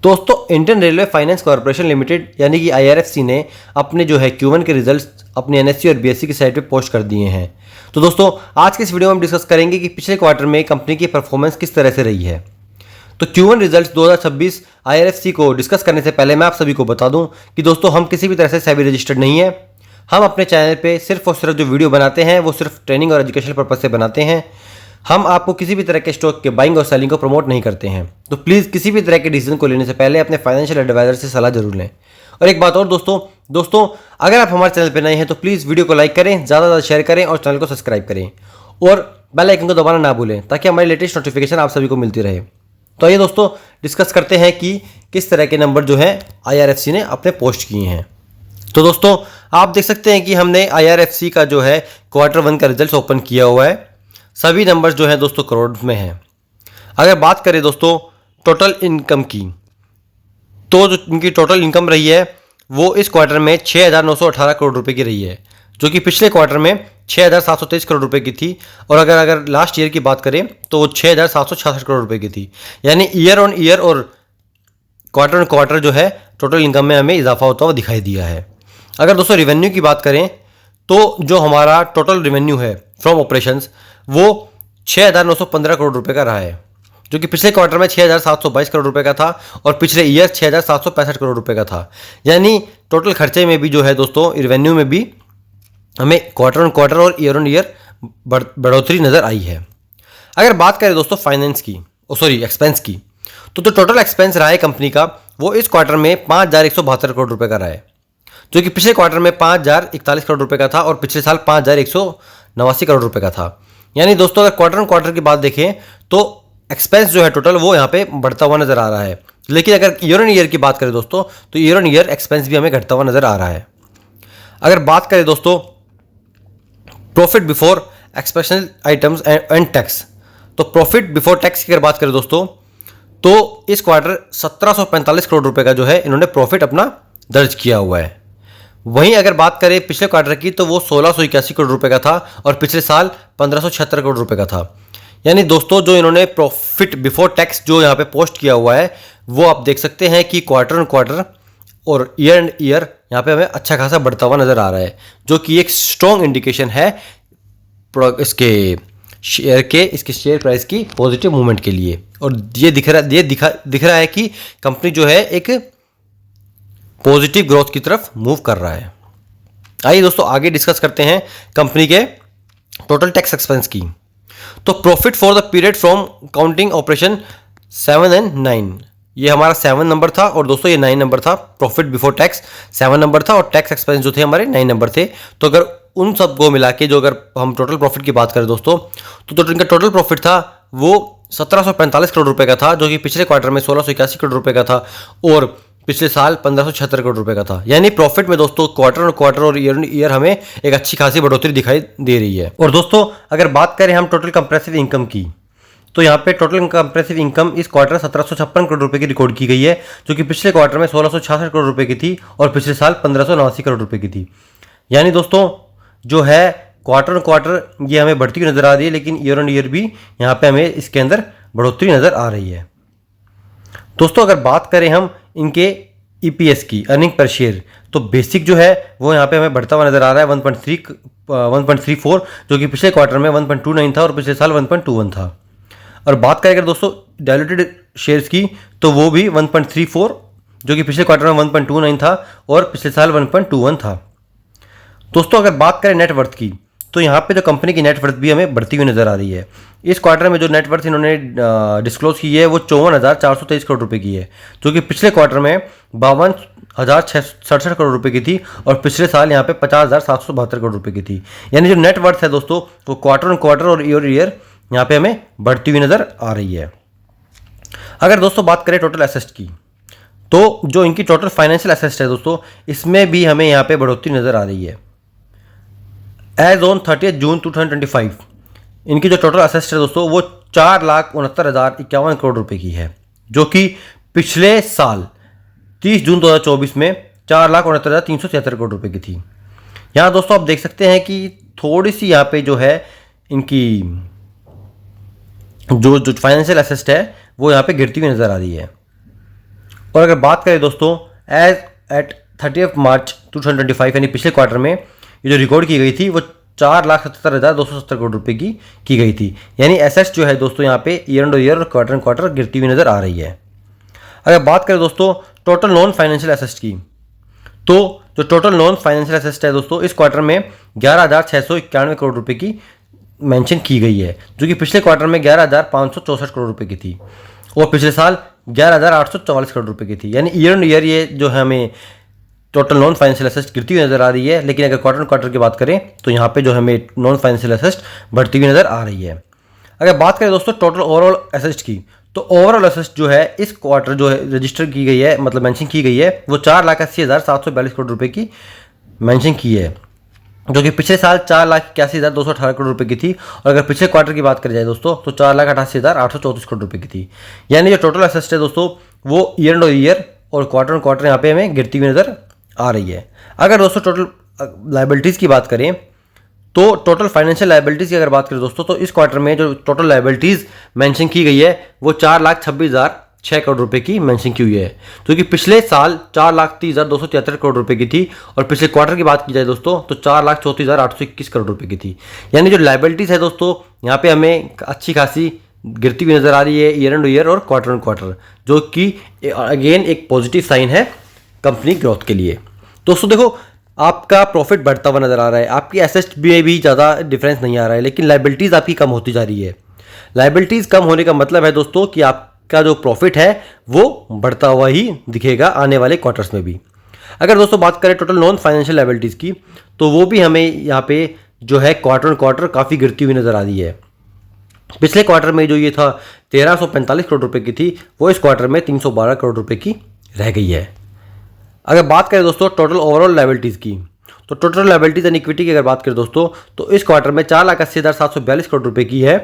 दोस्तों Indian railway finance corporation limited यानी कि आईआरएफसी ने अपने जो है Q1 के रिजल्ट्स अपने एनएससी और बीएससी की साइट पे पोस्ट कर दिए हैं। तो दोस्तों आज के इस वीडियो में हम डिस्कस करेंगे कि पिछले क्वार्टर में कंपनी की परफॉर्मेंस किस तरह से रही है। तो Q1 रिजल्ट्स 2026 आईआरएफसी को डिस्कस करने से पहले मैं आप सभी को बता दूं कि दोस्तों हम किसी भी तरह से सेबी रजिस्टर्ड नहीं है। हम अपने चैनल पे सिर्फ और सिर्फ जो वीडियो बनाते हैं वो सिर्फ ट्रेनिंग और एजुकेशनल पर्पज से बनाते हैं। हम आपको किसी भी तरह के स्टॉक के बाइंग और सेलिंग को प्रमोट नहीं करते हैं। तो प्लीज़ किसी भी तरह के डिसीजन को लेने से पहले अपने फाइनेंशियल एडवाइजर से सलाह जरूर लें। और एक बात और दोस्तों अगर आप हमारे चैनल पर नए हैं तो प्लीज़ वीडियो को लाइक करें, ज़्यादा शेयर करें और चैनल को सब्सक्राइब करें और बेल आइकन को दबाना ना भूलें ताकि हमारी लेटेस्ट नोटिफिकेशन आप सभी को मिलती रहे। तो आइए दोस्तों डिस्कस करते हैं कि किस तरह के नंबर जो है आईआरएफसी ने अपने पोस्ट किए हैं। तो दोस्तों आप देख सकते हैं कि हमने आईआरएफसी का जो है Q1 का रिजल्ट ओपन किया हुआ है। सभी नंबर्स जो हैं दोस्तों करोड़ में हैं। अगर बात करें दोस्तों टोटल इनकम की, तो जो इनकी टोटल इनकम रही है वो इस क्वार्टर में 6,918 करोड़ रुपए की रही है, जो कि पिछले क्वार्टर में 6,723 करोड़ रुपए की थी। और अगर लास्ट ईयर की बात करें तो वो 6,766 करोड़ रुपए की थी। यानी ईयर ऑन ईयर और क्वार्टर ऑन क्वार्टर जो है टोटल इनकम में हमें इजाफा होता हुआ दिखाई दिया है। अगर दोस्तों रेवेन्यू की बात करें तो जो हमारा टोटल रेवेन्यू है फ्रॉम ऑपरेशंस वो 6,915 करोड़ रुपए का रहा है, जो कि पिछले क्वार्टर में 6,722 करोड़ रुपए का था और पिछले ईयर 6,765 करोड़ रुपए का था। यानी टोटल खर्चे में भी जो है दोस्तों रेवेन्यू में भी हमें क्वार्टर ऑन क्वार्टर और ईयर ऑन ईयर बढ़ोतरी नज़र आई है। अगर बात करें दोस्तों फाइनेंस की एक्सपेंस की, तो टोटल एक्सपेंस रहा है कंपनी का वो इस क्वार्टर में 5,172 करोड़ रुपए का रहा है, जो कि पिछले क्वार्टर में 5,041 करोड़ रुपए का था और पिछले साल 5,189 करोड़ रुपए का था। यानी दोस्तों अगर क्वार्टर ऑन क्वार्टर की बात देखें तो एक्सपेंस जो है टोटल वो यहाँ पे बढ़ता हुआ नजर आ रहा है। लेकिन अगर ईयर ऑन ईयर की बात करें दोस्तों तो ईयर ऑन ईयर एक्सपेंस भी हमें घटता हुआ नजर आ रहा है। अगर बात करें दोस्तों profit before exceptional items and tax, तो प्रॉफिट बिफोर टैक्स की अगर बात करें दोस्तों तो इस क्वार्टर 1,745 करोड़ रुपए का जो है इन्होंने प्रॉफिट अपना दर्ज किया हुआ है। वहीं अगर बात करें पिछले क्वार्टर की तो वो 1,681 करोड़ रुपए का था और पिछले साल 1,576 करोड़ रुपए का था। यानी दोस्तों जो इन्होंने प्रॉफिट बिफोर टैक्स जो यहाँ पे पोस्ट किया हुआ है वो आप देख सकते हैं कि क्वार्टर ऑन क्वार्टर और ईयर एंड ईयर यहाँ पे हमें अच्छा खासा बढ़ता हुआ नजर आ रहा है, जो कि एक स्ट्रॉन्ग इंडिकेशन है इसके शेयर प्राइस की पॉजिटिव मूवमेंट के लिए। और ये दिख रहा है कि कंपनी जो है एक पॉजिटिव ग्रोथ की तरफ मूव कर रहा है। आइए दोस्तों आगे डिस्कस करते हैं कंपनी के टोटल टैक्स एक्सपेंस की। तो profit for the period from counting operation 7 and 9, ये हमारा 7 नंबर था और दोस्तों ये 9 नंबर था। प्रॉफिट बिफोर टैक्स 7 नंबर था और टैक्स एक्सपेंस जो थे हमारे 9 नंबर थे। तो अगर उन सब को मिला के जो अगर हम टोटल प्रॉफिट की बात करें दोस्तों तो इनका टोटल प्रॉफिट था वो 1,745 करोड़ रुपए का था, जो कि पिछले क्वार्टर में 1,681 करोड़ रुपए का था और पिछले साल 1,576 करोड़ रुपए का था। यानी प्रॉफिट में दोस्तों क्वार्टर और ईयर हमें एक अच्छी खासी बढ़ोतरी दिखाई दे रही है। और दोस्तों अगर बात करें हम टोटल कंप्रेसिव इनकम की, तो यहाँ पे टोटल कंप्रेसिव इनकम इस क्वार्टर 1,756 करोड़ रुपए की रिकॉर्ड की गई है, जो कि पिछले क्वार्टर में 1,666 करोड़ रुपए की थी और पिछले साल 1,589 करोड़ रुपए की थी। यानी दोस्तों जो है क्वार्टर ऑन क्वार्टर ये हमें बढ़ती हुई नजर आ रही है, लेकिन ईयर ऑन ईयर भी यहाँ पे हमें इसके अंदर बढ़ोतरी नजर आ रही है। दोस्तों अगर बात करें हम इनके ईपीएस की, अर्निंग पर शेयर, तो बेसिक जो है वो यहाँ पे हमें बढ़ता हुआ नजर आ रहा है 1.34, जो कि पिछले क्वार्टर में 1.29 था और पिछले साल 1.21 था। और बात करें अगर दोस्तों डायलूटेड शेयर्स की तो वो भी 1.34, जो कि पिछले क्वार्टर में 1.29 था और पिछले साल 1.21 था। दोस्तों अगर बात करें नेटवर्थ की, तो यहाँ पे जो कंपनी की नेटवर्थ भी हमें बढ़ती हुई नजर आ रही है। इस क्वार्टर में जो नेटवर्थ इन्होंने डिस्क्लोज की है वो 54,423 करोड़ रुपए की है, जो कि पिछले क्वार्टर में 52,667 करोड़ रुपए की थी और पिछले साल यहाँ पे 50,772 करोड़ रुपए की थी। यानी जो नेटवर्थ है दोस्तों वो क्वार्टर ऑन क्वार्टर और ईयर ईयर यहाँ पे हमें बढ़ती हुई नजर आ रही है। अगर दोस्तों बात करें टोटल एसेट की, तो जो इनकी टोटल फाइनेंशियल एसेट है दोस्तों इसमें भी हमें यहाँ पे बढ़ोतरी नजर आ रही है। एज ऑन 30 जून 2025 इनकी जो टोटल एसेट्स है दोस्तों वो 4,69,051 करोड़ रुपए की है, जो कि पिछले साल 30 जून 2024 में 4,69,376 करोड़ रुपए की थी। यहाँ दोस्तों आप देख सकते हैं कि थोड़ी सी यहाँ पे जो है इनकी जो फाइनेंशियल एसेट है वो यहाँ पे गिरती हुई नजर आ रही है। और अगर बात करें दोस्तों एज एट 30 मार्च 2025 यानी पिछले क्वार्टर में ये जो रिकॉर्ड की गई थी वो 4,77,270 करोड़ रुपए की गई थी। यानी एसेट्स जो है दोस्तों यहाँ पे ईयर और क्वार्टर गिरती हुई नजर आ रही है। अगर बात करें दोस्तों टोटल नॉन फाइनेंशियल एसेट्स की, तो जो टोटल नॉन फाइनेंशियल एसेट्स है दोस्तों इस क्वार्टर में 11,691 करोड़ रुपए की मेंशन की गई है, जो कि पिछले क्वार्टर में 11,564 करोड़ रुपए की थी और पिछले साल 11,844 करोड़ रुपए की थी। यानी ईयर ये जो है हमें टोटल नॉन फाइनेंशियल एसेट्स गिरती हुई नजर आ रही है, लेकिन अगर क्वार्टर की बात करें तो यहाँ पे जो हमें नॉन फाइनेंशियल एसेट्स बढ़ती हुई नजर आ रही है। अगर बात करें दोस्तों टोटल ओवरऑल एसेट्स की, तो ओवरऑल एसेट्स जो है इस क्वार्टर जो है रजिस्टर की गई है, मतलब मेंशन की गई है, वो 4,80,742 करोड़ रुपए की मेंशन की है, जो कि पिछले साल 4,81,218 करोड़ रुपए की थी। और अगर पिछले क्वार्टर की बात करी जाए दोस्तों तो 4,88,834 करोड़ रुपए की थी। यानी जो टोटल एसेट्स है दोस्तों वो ईयर और क्वार्टर यहाँ पे हमें गिरती हुई नजर आ रही है। अगर दोस्तों टोटल लाइबिलिटीज़ की बात करें तो टोटल फाइनेंशियल लाइबिलिटीज़ की अगर बात करें दोस्तों तो इस क्वार्टर में जो टोटल लाइबिलिटीज़ मेंशन की गई है वो 4,26,006 करोड़ रुपए की मेंशन की हुई है, जो कि पिछले साल 4,30,273 करोड़ रुपए की थी। और पिछले क्वार्टर की बात की जाए दोस्तों तो 4,34,821 करोड़ रुपए की थी। यानी जो लाइबिलिटीज़ है दोस्तों यहाँ पे हमें अच्छी खासी गिरती हुई नजर आ रही है ईयर और क्वार्टर, जो कि अगेन एक पॉजिटिव साइन है कंपनी ग्रोथ के लिए। दोस्तों देखो आपका प्रॉफिट बढ़ता हुआ नजर आ रहा है, आपकी एसेट्स में भी ज़्यादा डिफरेंस नहीं आ रहा है, लेकिन लाइबिलिटीज़ आपकी कम होती जा रही है। लाइबिलिटीज़ कम होने का मतलब है दोस्तों कि आपका जो प्रॉफिट है वो बढ़ता हुआ ही दिखेगा आने वाले क्वार्टर्स में भी। अगर दोस्तों बात करें टोटल नॉन फाइनेंशियल लाइबिलिटीज़ की, तो वो भी हमें यहाँ पे जो है क्वार्टर काफ़ी गिरती हुई नजर आ रही है। पिछले क्वार्टर में जो ये था 1,345 करोड़ रुपए की थी, वो इस क्वार्टर में 312 करोड़ रुपए की रह गई है। अगर बात करें दोस्तों टोटल ओवरऑल लाइबिलिटीज़ की, तो टोटल लाइबिलिटीज़ एंड इक्विटी की अगर बात करें दोस्तों तो इस क्वार्टर में 4,80,742 करोड़ रुपए की है,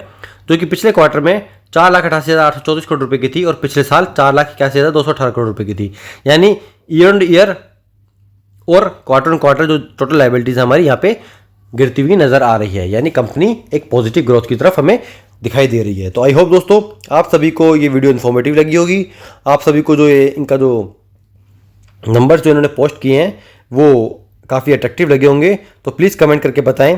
जो कि पिछले क्वार्टर में 4,88,824 करोड़ रुपए की थी और पिछले साल 4,81,218 करोड़ रुपए की थी। यानी ईयर और क्वार्टर जो टोटल लाइबिलिटीज़ हमारी यहाँ पे गिरती हुई नजर आ रही है, यानी कंपनी एक पॉजिटिव ग्रोथ की तरफ हमें दिखाई दे रही है। तो आई होप दोस्तों आप सभी को ये वीडियो इन्फॉर्मेटिव लगी होगी, आप सभी को जो ये इनका जो नंबर्स जो इन्होंने पोस्ट किए हैं वो काफ़ी अट्रैक्टिव लगे होंगे। तो प्लीज़ कमेंट करके बताएं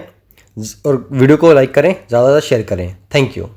और वीडियो को लाइक करें, ज़्यादा से ज़्यादा शेयर करें। Thank you.